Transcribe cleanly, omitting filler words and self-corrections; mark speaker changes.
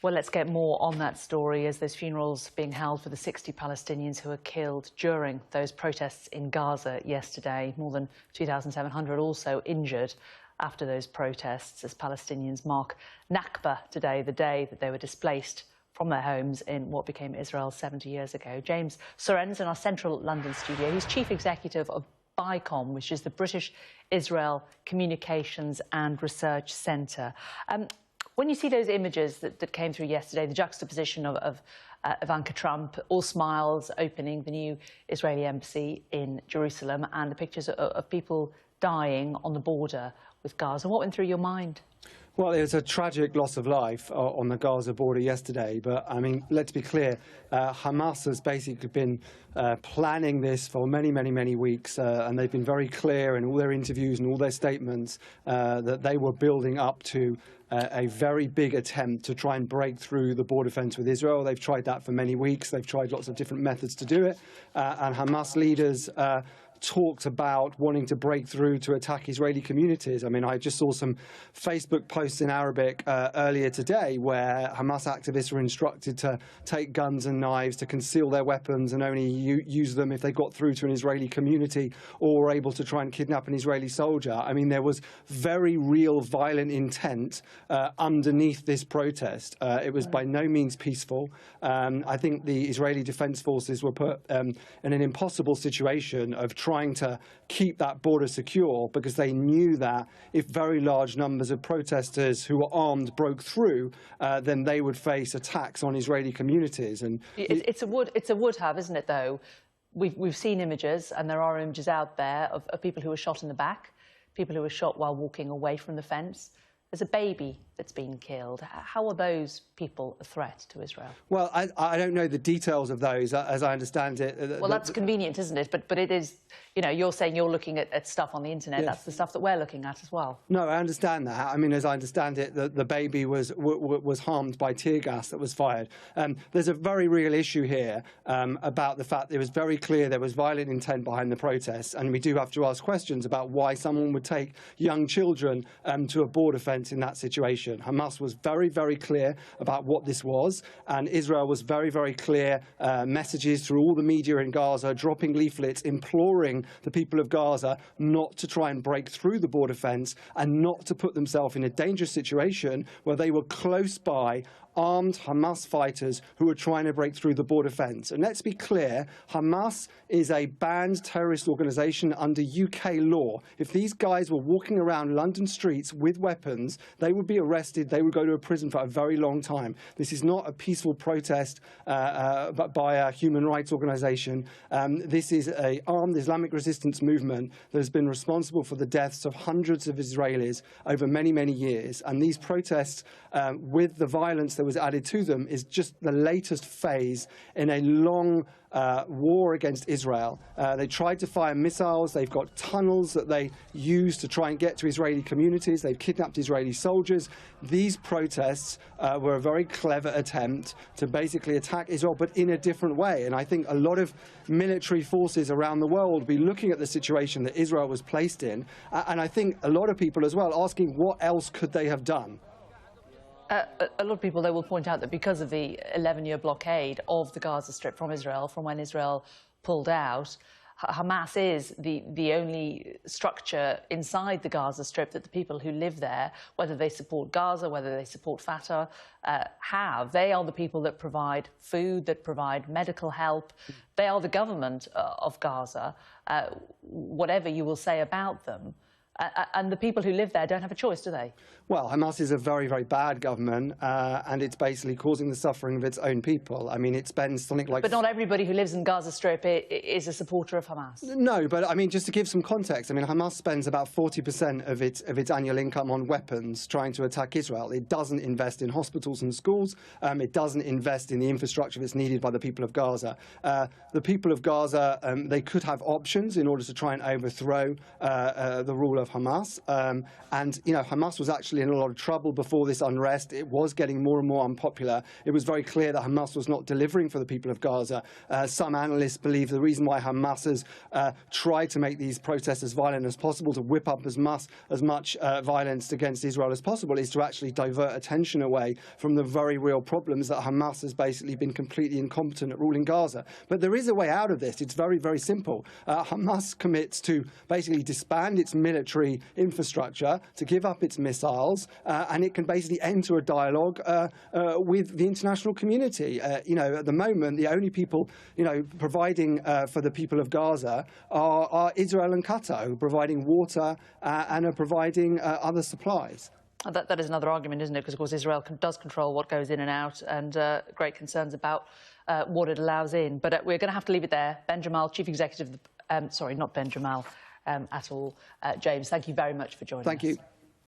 Speaker 1: Well, let's get more on that story as there's funerals being held for the 60 Palestinians who were killed during those protests in Gaza yesterday. More than 2,700 also injured after those protests as Palestinians mark Nakba today, the day that they were displaced from their homes in what became Israel 70 years ago. James Soren's in our central London studio. He's chief executive of BICOM, which is the British Israel Communications and Research Centre. When you see those images that came through yesterday, the juxtaposition of Ivanka Trump, all smiles, opening the new Israeli embassy in Jerusalem, and the pictures of people dying on the border with Gaza, what went through your mind?
Speaker 2: Well, it was a tragic loss of life on the Gaza border yesterday. But, I mean, let's be clear, Hamas has basically been planning this for many, many, many weeks. And they've been very clear in all their interviews and all their statements that they were building up to a very big attempt to try and break through the border fence with Israel. They've tried that for many weeks. They've tried lots of different methods to do it. And Hamas leaders talked about wanting to break through to attack Israeli communities. I mean, I just saw some Facebook posts in Arabic earlier today where Hamas activists were instructed to take guns and knives, to conceal their weapons and only use them if they got through to an Israeli community or were able to try and kidnap an Israeli soldier. I mean, there was very real violent intent underneath this protest. It was by no means peaceful. I think the Israeli Defense Forces were put in an impossible situation of trying to keep that border secure because they knew that if very large numbers of protesters who were armed broke through, then they would face attacks on Israeli communities. And
Speaker 1: it's a would have, isn't it, though? We've seen images, and there are images out there of people who were shot in the back, people who were shot while walking away from the fence. There's a baby that's been killed. How are those people a threat to Israel?
Speaker 2: Well, I don't know the details of those, as I understand it.
Speaker 1: Well, that's convenient, isn't it? But it is, you know, you're saying you're looking at stuff on the internet. Yes. That's the stuff that we're looking at as well.
Speaker 2: No, I understand that. I mean, as I understand it, the baby was harmed by tear gas that was fired. There's a very real issue here about the fact that it was very clear there was violent intent behind the protests, and we do have to ask questions about why someone would take young children to a border fence in that situation. Hamas was very, very clear about what this was, and Israel was very, very clear, messages through all the media in Gaza, dropping leaflets imploring the people of Gaza not to try and break through the border fence and not to put themselves in a dangerous situation where they were close by armed Hamas fighters who were trying to break through the border fence. And let's be clear, Hamas is a banned terrorist organisation under UK law. If these guys were walking around London streets with weapons, they would be arrested, they would go to a prison for a very long time. This is not a peaceful protest but by a human rights organisation. This is an armed Islamic resistance movement that has been responsible for the deaths of hundreds of Israelis over many, many years. And these protests, with the violence that was added to them, is just the latest phase in a long war against Israel. They tried to fire missiles. They've got tunnels that they use to try and get to Israeli communities. They've kidnapped Israeli soldiers. These protests were a very clever attempt to basically attack Israel, but in a different way. And I think a lot of military forces around the world will be looking at the situation that Israel was placed in. And I think a lot of people as well asking what else could they have done.
Speaker 1: A lot of people, though, will point out that because of the 11-year blockade of the Gaza Strip from Israel, from when Israel pulled out, Hamas is the only structure inside the Gaza Strip that the people who live there, whether they support Gaza, whether they support Fatah, have. They are the people that provide food, that provide medical help. They are the government of Gaza, whatever you will say about them. And the people who live there don't have a choice, do they?
Speaker 2: Well, Hamas is a very, very bad government, and it's basically causing the suffering of its own people. I mean, it spends something like...
Speaker 1: But not everybody who lives in Gaza Strip is a supporter of Hamas.
Speaker 2: No, but I mean, just to give some context, I mean, Hamas spends about 40% of its annual income on weapons trying to attack Israel. It doesn't invest in hospitals and schools. It doesn't invest in the infrastructure that's needed by the people of Gaza. The people of Gaza, they could have options in order to try and overthrow the rule of Hamas. And, you know, Hamas was actually in a lot of trouble before this unrest. It was getting more and more unpopular. It was very clear that Hamas was not delivering for the people of Gaza. Some analysts believe the reason why Hamas has tried to make these protests as violent as possible, to whip up as much violence against Israel as possible, is to actually divert attention away from the very real problems that Hamas has basically been completely incompetent at ruling Gaza. But there is a way out of this. It's very, very simple. Hamas commits to basically disband its military infrastructure, to give up its missiles, and it can basically enter a dialogue with the international community. You know, at the moment, the only people, you know, providing for the people of Gaza are Israel and Qatar, who are providing water and are providing other supplies.
Speaker 1: That is another argument, isn't it? Because, of course, Israel does control what goes in and out, and great concerns about what it allows in. But we're going to have to leave it there. Ben Jamal, Chief Executive, sorry, not Ben Jamal at all. James, thank you very much for joining us.
Speaker 2: Thank you.